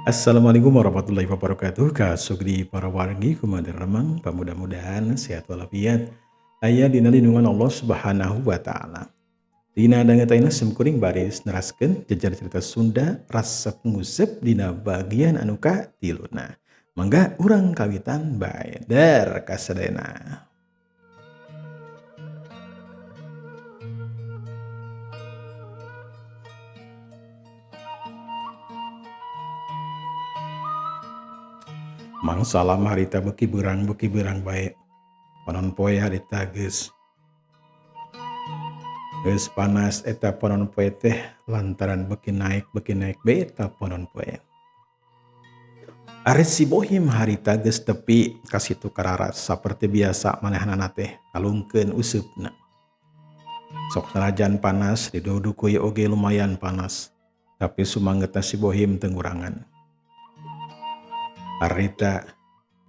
Assalamualaikum warahmatullahi wabarakatuh. Kasugdi para wargi kumaha remang pamudah-mudahan sehat walafiat aya dina lindungan Allah Subhanahu wa taala. Dina dangetayna simkuring baris neraskeun jejer cerita Sunda resep ngusep dina bagian anu katiluna. Mangga urang kawitan bae der kasadayana. Mangsa lama harita beuki beurang bae. Panon poe harita geus panas eta ponon poe teh lantaran beuki naek bae eta ponon poe. Ari si Bohim harita geus tepi ka situ kararas saperti biasa manehanana teh kalungkeun useupna. Sok sanajan panas didudukui oge lumayan panas. Tapi sumangetna si Bohim teu ngurangan. Harita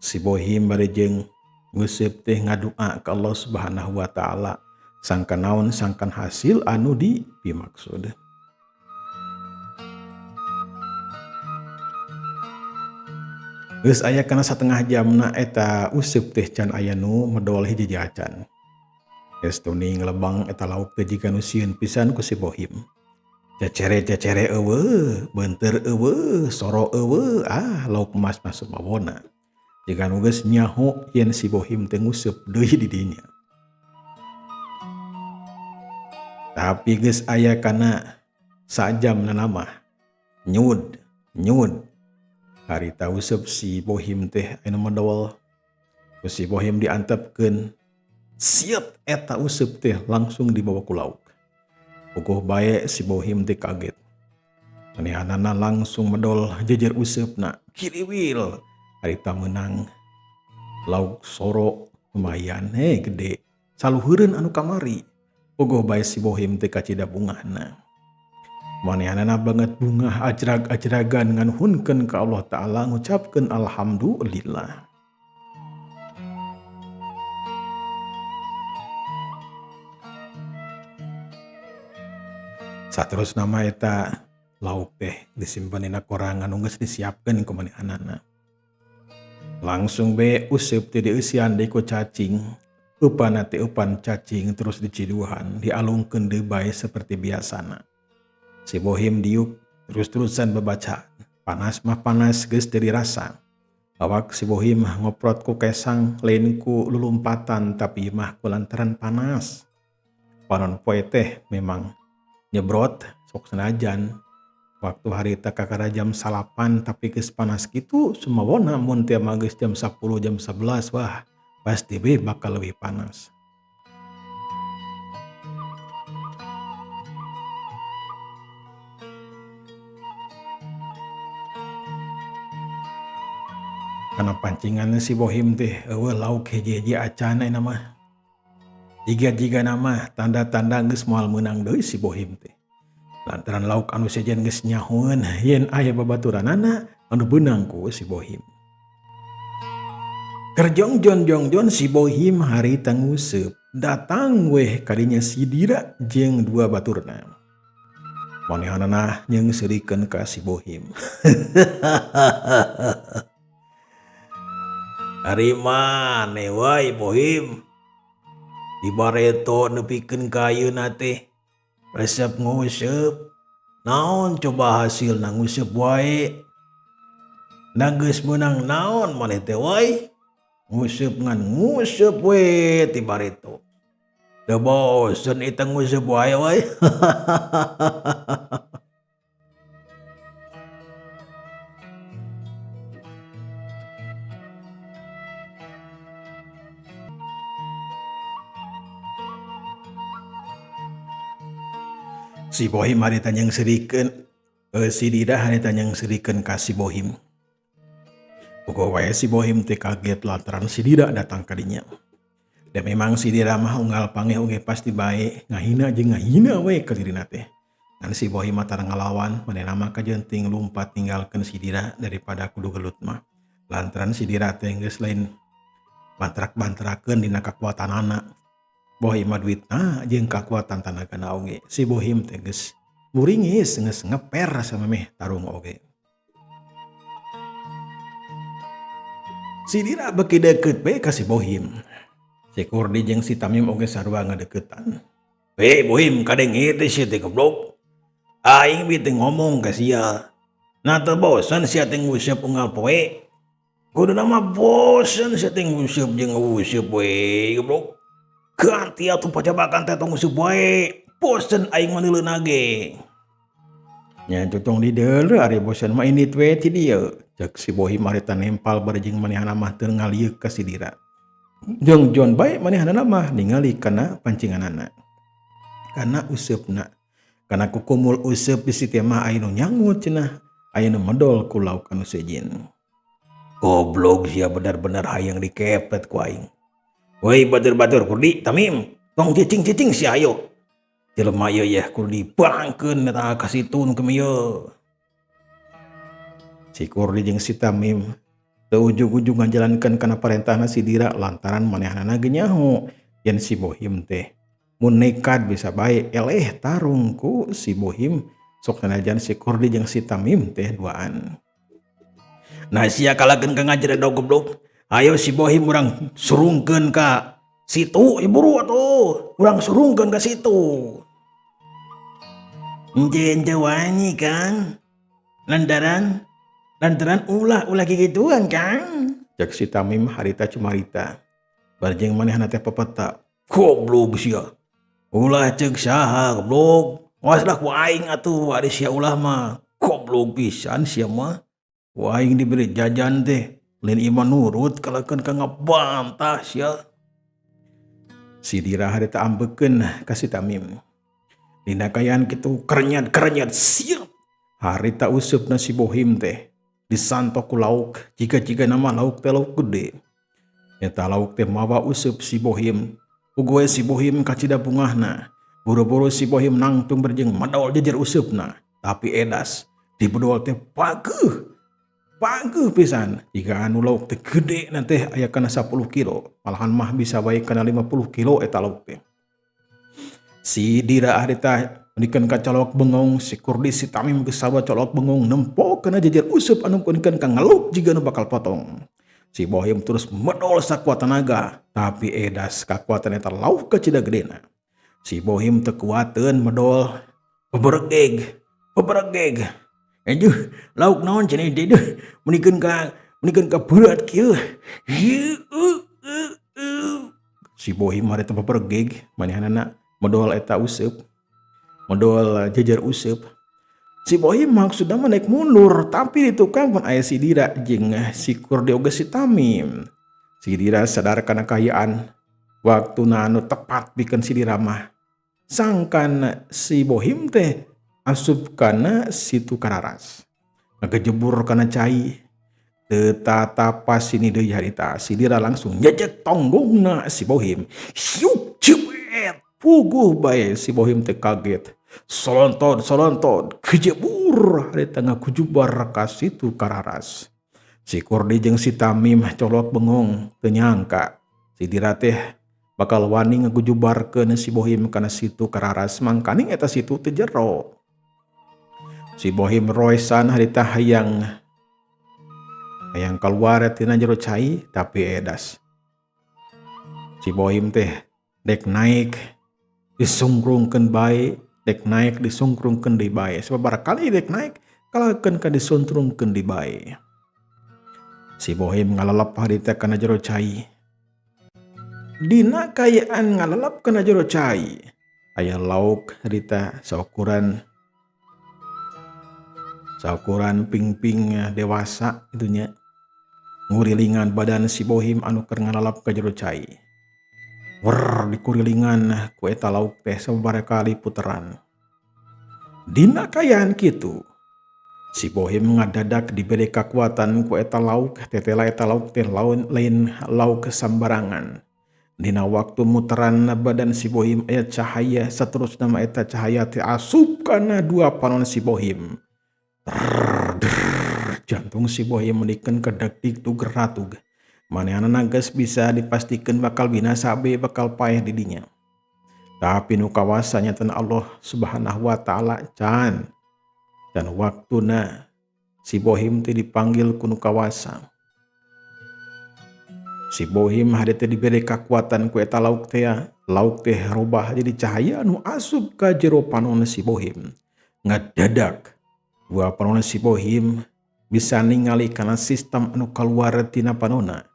si Bohim bari jeung nguseup teh ngadua ka Allah Subhanahu wa taala sangkan naon sangkan hasil anu dipimaksud. Geus aya kana satengah jamna eta useup teh can aya nu medol hiji acan. Geus tuning lebang eta lauk teh jiga nu sieun pisan ku si Bohim. Cecere eueuh, beunteur eueuh, soro eueuh, lauk emas masuk bawona. Jika nu geus nyaho yen si Bohim teh nguseup deui di dinya. Tapi geus aya kana sajamna mah nyud. Harita useup si Bohim teh anu medol. Ku si Bohim diantepkeun siet eta useup teh langsung dibawa ku lauk. Puguh bae si Bohim teh kaget. Manehanana langsung medol jejer useupna. Kiriwil harita meunang lauk soro lumayan gede. Saluhureun anu kamari. Puguh bae si Bohim teh kacida bungahna. Manehanana banget bungah ajrag-ajragan nganuhunkeun ka Allah Ta'ala ngucapkeun alhamdulillah. Saterus nama eta lauk teh disimpenina korang anu geus disiapkeun ku manehanana. Langsung be useup teh dieusian deui ku cacing. Upana teh upan cacing terus diciduhan, dialungkeun deui bae seperti biasana. Si Bohim diuk terus-terusan babaca. Panas mah panas geus teu dirasa. Awak si Bohim ngoprot ku kesang lain ku lulumpatan tapi mah kulantaran panas. Panon poe teh memang nyebrot sok senajan waktu harita kakara jam 8 tapi geus panas kitu sumawona mun teu mah geus jam 10 jam 11 wah pasti we bakal leuwih panas. Kana pancingan si Bohim teh eueuh lauk hiji-hiji acan ayeuna mah. Jiga nama tanda-tanda geus moal meunang deui si Bohim teh. Lantaran lauk anu sejen geus nyahoeun yen aya babaturanana anu beunang ku si Bohim. Kerjongjon si Bohim harita nguseup datang weh kadinya si Dira jeung dua baturna. Manehanana nyeungseurikeun ka si Bohim. Ari maneh wae Bohim? Dibareto nepikeun ka ayeuna teh resep nguseup. Naon coba hasilna nguseup wae? Da geus meunang naon maneh teh wae? Nguseup ngan nguseup we ti bareto. Teu bosen eta nguseup wae. Si Bohim harita nyeungseurikeun si Dida harita nyeungseurikeun ka si Bohim. Puguh wae si Bohim teh kaget lantaran si Dida datang ka dinya. Dan memang si Dida mah unggal pangeh oge pasti bae, ngahina jeung ngahina we ka dirina teh. Ngan si Bohim mah tara ngalawan, manehna mah kajenting lumpat ninggalkeun si Dida daripada kudu gelut mah. Lantaran si Dida teh geus lain bantrak-bantrakeun dina kakuatanana. Bohim mah duitna jeung kakuatan tanagana oge. Si Bohim teh geus muringis geus ngeper samemeh tarung oge. Sidira beki deket bae ka si Bohim. Si Kurdi jeung si Tamim oge sarua ngadeukeutan. Bohim kadeng ieu teh sia teh goblok. Aing bi teh ngomong ka sia. Na teu bosan sia teh nguseup unggal poe. Kuduna mah bosan sia teh nguseup jeung nguseup we goblok. Ganti atuh pajabakan teh tong nguseup wae. Bosan aing mah neuleuna ge. Nya cocong di deuleu ari bosan mah ini we ti dieu. Cek si Bohim harita nempal barejeng manehna mah teu ngalieu ka Sidira. Jeung John bae manehna mah ningali kana pancinganana. Kana useupna. Kana kukumul useup di situ mah aya nu nyangut cenah. Aya nu medol ku lauk anu sejen. Goblok sia bener-bener hayang dikepet ku aing. Woi batur-batur Kurdi, Tamim, tong cicing-cicing sia ayo. Jelema ieu yeh Kurdi bangkeun eta ka situ nu kemeu. Si Kurdi jeung si Tamim teu ujug-ujug ngajalankeun kana parentahna Sidira lantaran manehna ge nyaho yen si Bohim teh mun nekat bisa bae eleh tarung ku si Bohim sok sanajan si Kurdi jeung si Tamim teh duaan. Nah sia kalakeun ka ngajeredog goblok. Ayo si Bohim urang surungkeun ka situ, buru atuh. Urang surungkeun ka situ. Ente wani Kang. Lantaran ulah gigituan Kang. Cek si Tamim harita cumarita. Barjeng manehna teh pepeta. Goblok sia. Ulah cek saha goblok. Waslah ku aing atuh ari sia ulah mah. Goblok pisan sia mah. Ku aing diberi jajan teh. Lain iman nurut kalakeun ka ngabantah sia. Sidira harita ambeukeun ka si Tamim. Dina kayaan kitu kerenyat siap. Harita usupna si Bohim teh disantok ku lauk jika nama lauk teh lauk gede. Eta lauk teh mawa usup si Bohim. Ugoe si Bohim ka cidabungahna. Buru-buru si Bohim nangtung berjeng madol jejer usupna. Tapi edas dibedol teh pageuh pisan. Jika anu lauk teh gede nanti aya kana 10 kilo. Malahan mah bisa bae kana 50 kilo eta lauk teh. Si Dira harita mendikeun ka colok bengong, si Kurdi si Tamim geus sawa colok bengong nempokeun jejer usup anu kunikeun ka ngaluk jiga nu bakal potong. Si Bohim terus medol sakuat tenaga, tapi edas kakuatan eta lauk ka cida gedena. Si Bohim teu kuateun medol beberegeg. Aduh, lauk naon cenah deui munikeun ka berat kieu. Si Bohim harita beberegeg manehna medol eta useup. Medol jejer useup. Si Bohim maksudna naik mundur, tapi di tukang pun aya si Dira jeung si Kurdi oge si Tamim. Si Dira sadar kana kahayaan waktuna anu tepat pikeun si Dira mah. Sangkan si Bohim teh asup kana situ Kararas. Ngagejebur kana cai. Teu tatapas sini deui harita. Si Dira langsung nyejek tonggongna si Bohim. Syuk jebet. Puguh bae si Bohim teh kaget. Solonton kejebur di tengah kujubar ka situ Kararas. Si Kurdi jeung si Tamim colok bengong teu nyangka si Dira teh bakal wani ngagujubarkeun si Bohim kana situ Kararas mangkaning eta situ teu jero. Si Bohim roesan harita hayang keluar tina jero cai tapi edas. Si Bohim teh dek naik disungrungkeun bae. Dek naik disungkrungkeun di bae. Sebab barakali dek naik kalakeun ka disuntrungkeun di bae. Si Bohim ngalalap harita kana jero cai. Dina kayaan ngalalap kana jero cai. Aya lauk harita saukuran ping-ping dewasa itunya. Ngurilingan badan si Bohim anu keur ngalalap ka jero cai. Dikurilingan ku eta lauk teh sabarakali puteran. Dina kayaan kitu si Bohim ngadadak diberi kakuatan ku eta lauk. Tetela eta lauk teh lain lauk sambarangan. Dina waktu muteran badan si Bohim aya cahaya saterusna mah eta cahaya teh asup kana dua panon si Bohim. Jantung si Bohim mendikeun kedak dikdug ratug. Manehna geus bisa dipastikeun bakal binasa be bakal paeh di dinya. Tapi nu kawasa nyatana Allah Subhanahu wa taala can waktuna si Bohim teh dipanggil ku nu kawasa. Si Bohim hade teh diberi kekuatan ku eta lauk teh, lauk teh robah jadi cahaya anu asup ka jero panon si Bohim. Ngadadak dua panon si Bohim bisa ningali kana sistem anu kaluar tina panonna.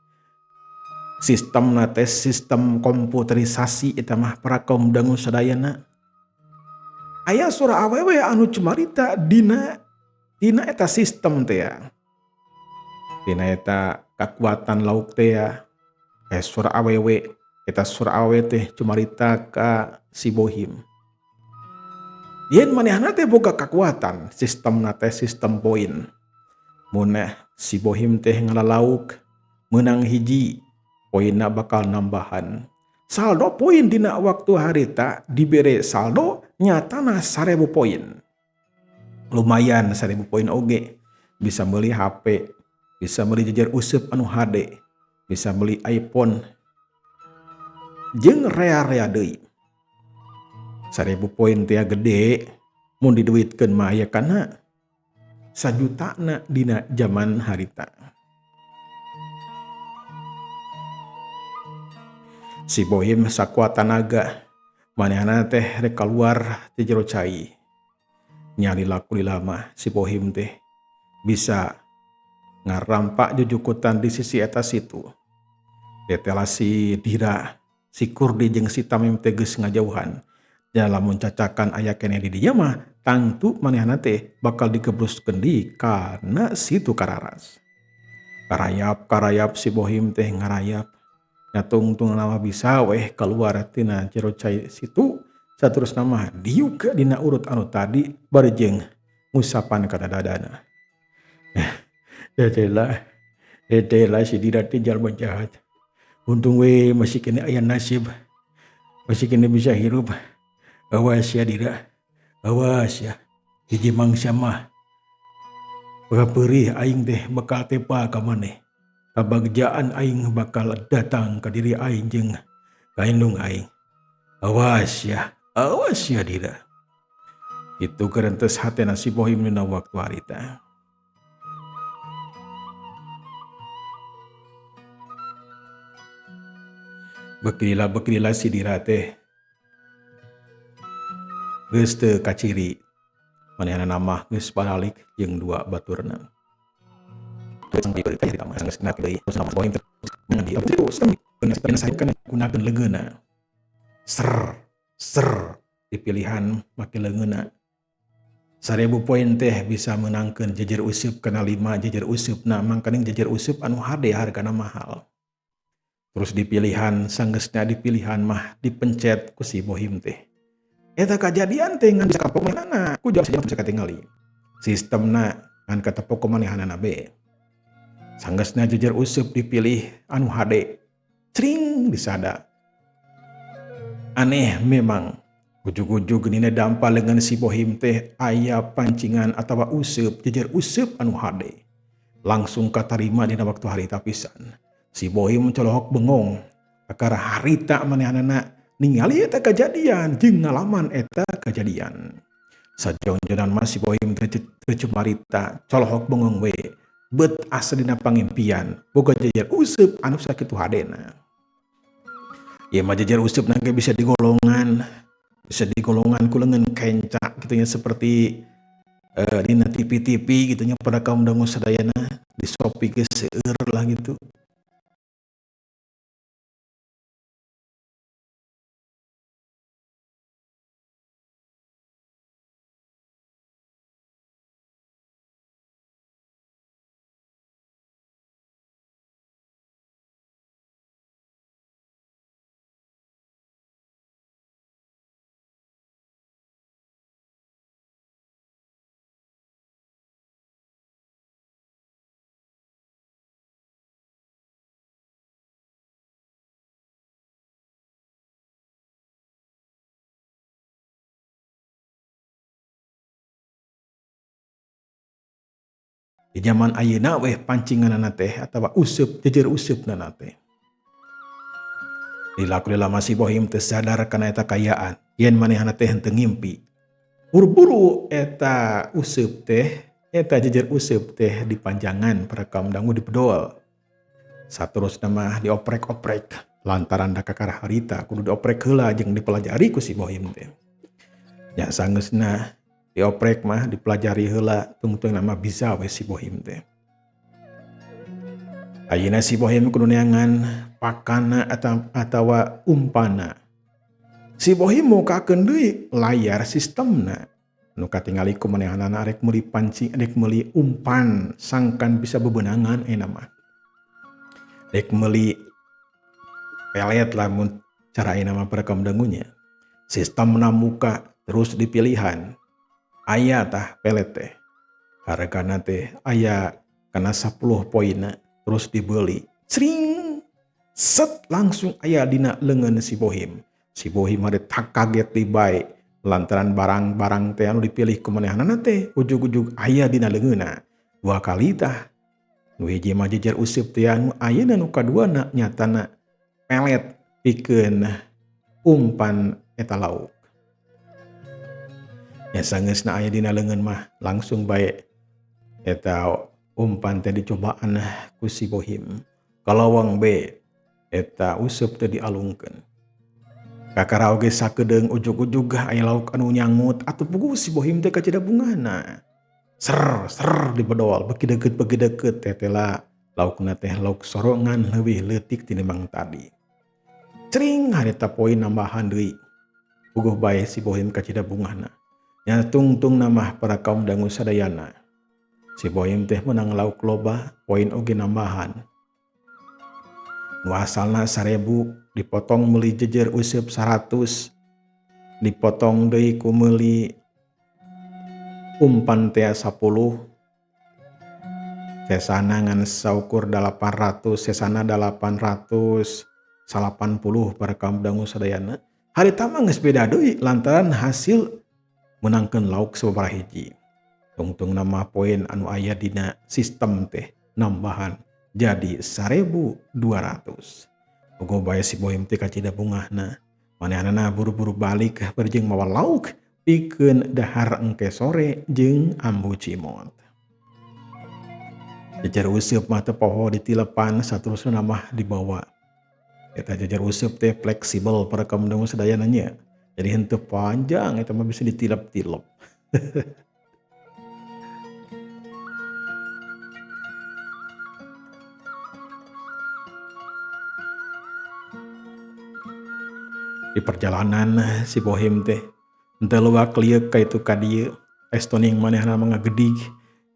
Sistem teh sistem komputerisasi eta mah para kaum dangu sadayana. Aya surah awewe anu cumarita dina eta sistem teh. Dina eta kekuatan lauk teh surah awewe eta surah awewe teh cumarita ka si Bohim. Yen manehna teh boga kekuatan, sistemna teh sistem poin. Mun si Bohim teh ngalalauk menang hiji, poinna bakal nambahan. Saldo poin dina waktu harita dibere saldo nyatana 1000 poin. Lumayan 1000 poin oge. Bisa beli HP, bisa beli jejer useup anu HD, bisa beli iPhone. Jeung rea-rea deui. 1000 poin teh gede, mun diduitkeun mah aya kana 1 jutana dina zaman harita. Si Bohim sakuat tanaga, manehna teh rek kaluar ti jero cai. Nya lila mah si Bohim teh bisa ngarampak jujukutan di sisi eta situ. Detela si Dira, si Kurdi jeung si Tamim teh geus ngajauhan. Da lamun cacakan aya keneh di dieu mah tangtu manehna teh bakal dikebruskeun deui kana situ kararas. Karayap si Bohim teh ngarayap. Nya tungtung nama bisa weh keluar tina jero cai situ saterusna mah diuk dina urut anu tadi bari jeung ngusapan kana dadana. Dedela si Dira teh jalma jahat. Untung we masih kene aya nasib. Masih kene bisa hirup. Awas ya Dira. Awas ya. Hiji mangsa mah peurih aing teh bakal tepa ka maneh. Kabagjaan aing bakal datang ke diri aing jeung ka indung aing. Awas ya Dira. Itu kerentes hatena si Bohim dina waktu harita. Bekila si Dira teh geus teu kaciri. Manehna nama geus balik jeung 2 baturna. Gunakeun leungeunna. Ser dipilihan make leungeunna. 1000 poin teh bisa menangkeun jejer useup kana 5 jejer useupna mangkaning jejer useup anu HD hargana mahal. Terus dipilihan sanggeusna dipilihan mah dipencet ku si Bohim teh. Eta kajadian teh ngan sakapok manehna ku jauh bisa katingali. Sistemna ngan katepok kumanehanana be. Sanggeusna jejer useup dipilih anu HD. Cring disada. Aneh memang. Ujug-ujug dina dampa leungeun si Bohim teh aya pancingan atawa useup jejer useup anu HD. Langsung katarima dina waktu harita pisan. Si Bohim colohok bengong. Kakara harita manehanana ningali eta kejadian jeung ngalaman eta kejadian. Sajonjonan mah si Bohim teu cumarita colohok bengong we. Bet asa dina pangimpian boga jejer useup anu sakitu hadena. Ieu mah jejer useup nangge bisa digolongan ku leungeun kenca kitu nya seperti dina TV gitu nya pada kaum dangu sadayana di Shopee geus seueur lah gitu. Di zaman ayeuna weh pancinganana teh atawa useup jejer useupna teh. Dilaku lama si Bohim teu sadar kana eta kayaan. Yen manehna teh henteu ngimpi. Buru-buru eta useup teh, eta jejer useup teh dipanjangan para kaum dangu dipedol. Saterusna mah dioprek-oprek lantaran da kakara harita kudu dioprek heula jeung dipelajari ku si Bohim teh. Nya sangeusna dioprek mah dipelajari heula tungtung mah bisa we si Bohim teh. Ayeuna si Bohim kudu neangan pakana atawa umpana. Si Bohim mukakeun deui layar sistemna. Nu katingali ku manehanana arek meuli pancing, arek meuli umpan sangkan bisa bebenangan mah. Arek meuli pelet lamun cara mah perekam dangunya. Sistemna muka terus dipilihan. Aya tah pelet teh. Hargana teh aya kana 10 poinna terus dibeli. Cring. Set langsung aya dina leungeun si Bohim. Si Bohim mah tak kaget di bae lantaran barang-barang teh anu dipilih ku manehanana teh ujug-ujug aya dina leungeunna. 2 kali tah. Nu hiji mah jejer useup teh anu ayeuna nu kaduana nyatana pelet pikeun umpan eta lauk. Ya sangeusna aya dina leungeun mah langsung bae eta umpan teh dicobaan ku si Bohim. Kalawang be eta useup teh dialungkeun. Kakara oge sakedeung ujug-ujug aya lauk anu nyangut atuh puguh si Bohim teh ka cidabunganna. Ser dibedol beuki deukeut tetela laukna teh lauk sorongan leuwih leutik tinimbang tadi. Cering harita poin nambahan deui. Puguh bae si Bohim ka cidabungahna. Nya tungtung mah para kaum dangu sadayana. Si Bohim teh menang lauk loba, poin oge nambahan. Nu asalna 1000 dipotong meuli jejer useup 100. Dipotong deui ku meuli umpan teh 10. Sesana ngan saukur 800, sesana 880 para kaum dangu sadayana. Harita mah geus beda deui lantaran hasil menangkeun lauk sababaraha hiji. Tungtung nama poin anu aya dina sistem teh nambahan jadi 1200. Puguh bae si Bohim teh ka cidabungahna. Manehanana buru-buru balik berjing mawa lauk pikeun dahar engke sore jeung ambu cimot. Jejer useup mah teu poho ditilepan saterusna mah dibawa. Eta jejer useup teh fleksibel para kaum dangu sadayana nya. Jadi henteu panjang eta mah bisa ditilep-tilep. Di perjalanan si Bohim teh henteu luak liuk ka itu ka dieu estoning manehna mangagedig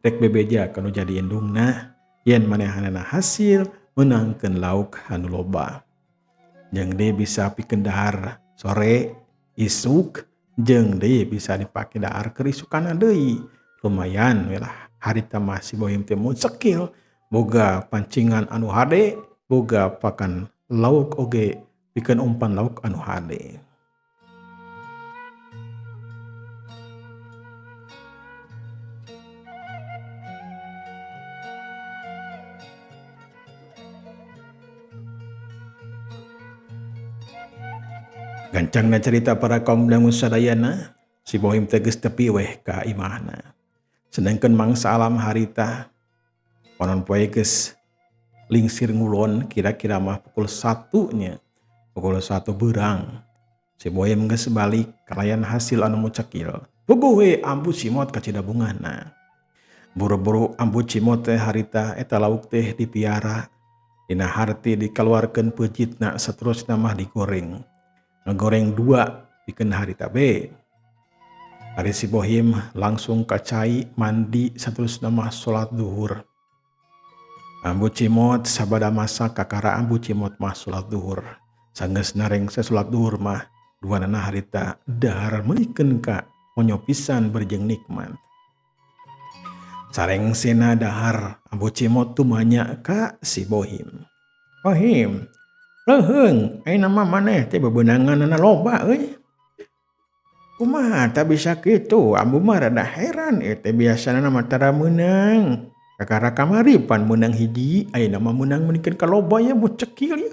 rek bebeja kanu jadi indungna yen manehanana hasil menangkeun lauk anu loba. Jeung deui bisa pikeun dahar sore isuk jeung deui bisa dipake dahar keur isukana deui. Lumayan we lah harita mah si Bohim teh mun sekil boga pancingan anu hade, boga pakan lauk oge pikeun umpan lauk anu hade. Gancangna cerita para kaum dangu sadayana, si Bohim teh geus tepi weh ka imahna. Sedengkeun mangsa alam harita konon poe geus lingsir ngulon kira-kira mah pukul 1 nya. Pukul 1 beurang. Si Bohim geus balik kalayan hasil anu mucekil. Puguh we ambu cimot ka cidabungahna. Buru-buru ambu cimot teh harita eta lauk teh dipiara. Dina harti dikaluarkeun peujitna saterusna mah digoreng. Ngegoreng 2 pikeun harita be. Ari si Bohim langsung ka cai mandi saterusna mah salat duhur. Ambu cimot sabada masak kakara ambu cimot mah salat duhur. Sanggeusna rengse salat duhur mah duanana harita dahar meulikeun ka onyo pisan berjeng nikmat. Sarengsena dahar ambu cimot tumanya ka si Bohim. Bohim, leheung ayeuna mah maneh teh bebeunanganna loba euy. Kumaha tak bisa kitu? Ambu mah rada heran teh biasana mah tara meunang. Kakara kamari pan meunang hiji, ayeuna mah meunang menikeun ka loba ya bucekil ya.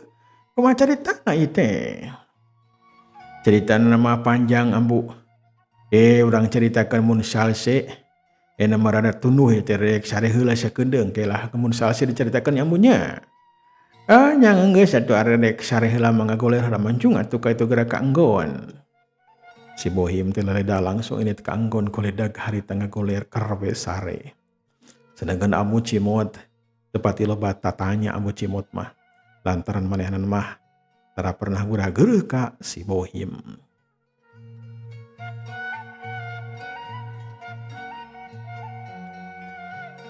Kumaha caritana ieu teh? Caritana mah panjang ambu. Urang caritakeun mun salse. Ayeuna mah rada tunduh teh rek sare heula sakeundeung ke lah mun salse dicaritakeun ambunya. Nyang geus atuh arek sare heula mangga goler ramancung atuh ka itu gerak ka enggon. Si Bohim teh laleda langsung ini ka enggon koledag harita ngagoler karwe sare. Sedangkan Amu Cimot tepati loba tatanya Amu Cimot mah lantaran manehanan mah tara pernah gurah-geureuh ka si Bohim.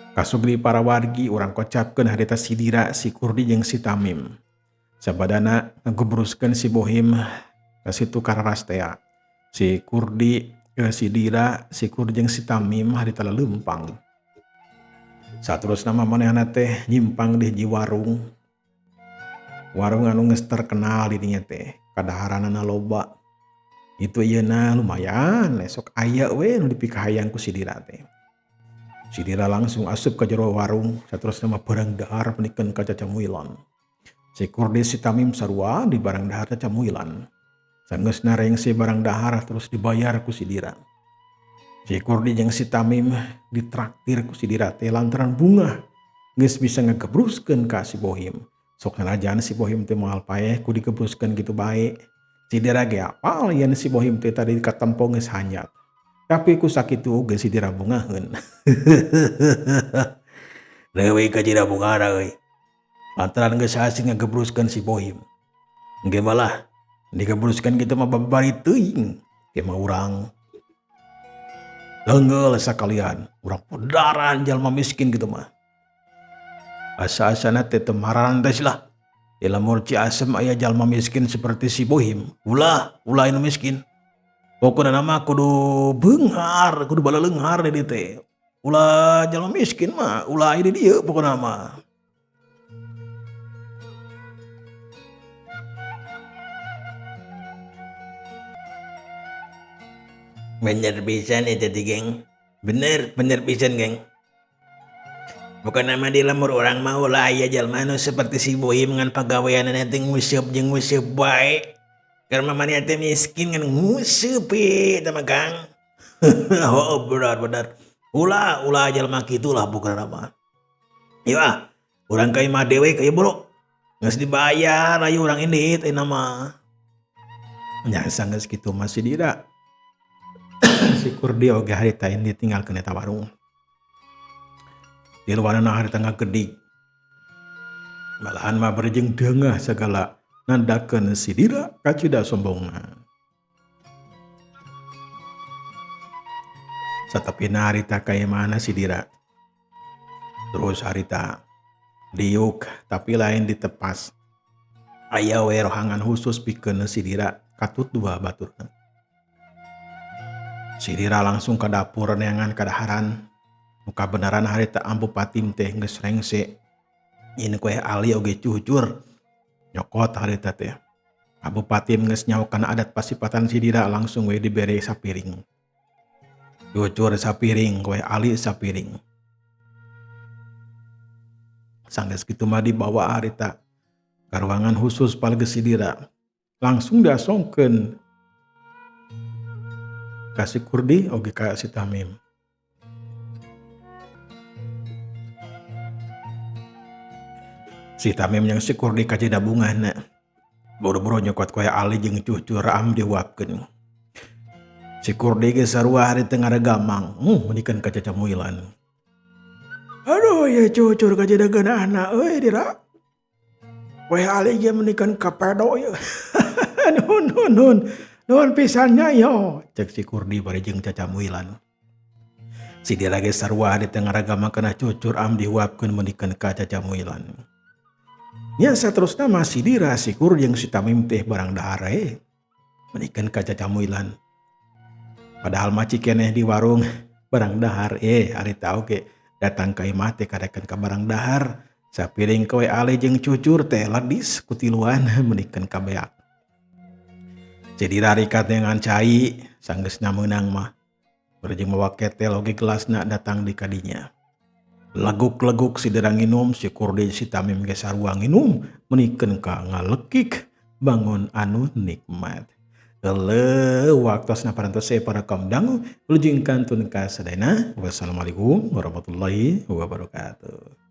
Kasugri para wargi urang kocapkeun harita si Dira, si Kurdi jeung si Tamim. Sabadana ngagubruskeun si Bohim ka situ kararas teh. Si Kurdi, si Dira, si Kurdi jeung si Tamim harita leumpang. Saterusna mah manehna teh nyimpang di hiji warung. Warung anu geus terkenal di dinya teh, kadaharanana loba. Itu ieuna lumayan, esok aya we nu dipikahayang ku si Dira teh. Si Dira langsung asup ke jero warung, saterusna mah barang dahar penikeun ka cacamuilan. Si Kurdi si Tamim sarua di barang dahar cacamuilan. Sanggeusna rengse barang dahar terus dibayar ku si Dira. Si Kurdi jeung si Tamim ditraktir ku si Dira teh lantaran bunga geus bisa ngagebruskeun ka si Bohim. Sok sanajan si Bohim teh moal paeh ku digebruskeun kitu bae. Si Dira ge apal yen si Bohim teh tadi katempo geus hanyat. Tapi ku sakitu oge si Dira bungaheun. Leuwih ka Dira bungana euy. Lantaran geus hasil ngagebruskeun si Bohim. Engge malah digebruskeun kitu mah babari teuing. Ge mah urang leungeul sakalian, urang podaran jalma miskin gitu mah. Asa-asana teh teu mararantes lah. Lamun ci asem aya jalma miskin seperti si Bohim, ulah anu miskin. Pokokna mah kudu beunghar, kudu baleleunghar di dieu teh. Ulah jalma miskin mah, ulah aya di dieu pokokna mah. Bener pisan eta teh geng. Bener pisan geng. Bukan nama di lemur orang mau lah aya jalma nu seperti si Bohim ngan pagaweanna teh nguseup jeung nguseup bae. Karena mamanya teh miskin ngan nguseup eta mah Kang. Oh benar. Ulah jalma kitu lah bukanna mah. Ieu urang ka imah dewe ka ieu boro. Geus dibayar aya urang indit ayeuna mah. Nya sanggeus kitu mah si Dira. Si Kurdi oge harita ini tinggalkeun eta warung. Di luarna harita ngagedik. Malahan mah berjeng deungah segala nandakeun si Dira kacida sombongna. Satepina harita ka imahna si Dira. Terus harita diuk tapi lain ditepas. Aya we rohangan khusus pikeun si Dira katut dua baturna. Si Dira langsung ke dapur neangan kadaharan. Muka beneran harita Ambu Patim teh geus rengse. Ini kue Ali oge cucur. Nyokot harita teh. Ambu Patim geus nyaokan adat pasipatan si Dira langsung we dibere sapiring. Cucur sapiring, kue Ali sapiring. Sanggeus kitu mah dibawa harita ka ruangan khusus palege si Dira. Langsung diasongkeun ka si Kurdi oge ka si Tamim. Si Tamim yang si Kurdi kacida bungahna. Boro-boro nyokot kue Ali jeung cucur am diuapkeun. Si Kurdi ge sarua harita ngaregamang, menikeun ka cacamuilan. Aduh ya cucur kacida geunahna euy Dira. Kue Ali ge menikeun ka pedo ieu. Nuhun pisannya yo, cek si Kurdi bari jeung cacamuilan. Si Dira ge sarua di tengah ragama kena cucur am dihuapkeun menikeun ka cacamuilan. Nya saterusna mah si Dira, si Kurdi jeung si Tamim teh barang dahar menikeun ka cacamuilan. Padahal maci keneh di warung barang dahar harita oge datang ka imah teh karekeun ka barang dahar. Sapiring kowe Ali jeung cucur teh ladis kutiluan menikeun ka beak. Jadi rarikat dengan cai sanggeusna meunang mah berjeng mawa ketel oge gelasna datang di kadinya. Leguk-leguk si Dira nginum, si Kurdi si Tamim ge sarua nginum menikeun ka ngalekik bangun anu nikmat. Heuleuh waktosna parantos para kaum dangu lujeng kantun ka sadayana. Wassalamualaikum warahmatullahi wabarakatuh.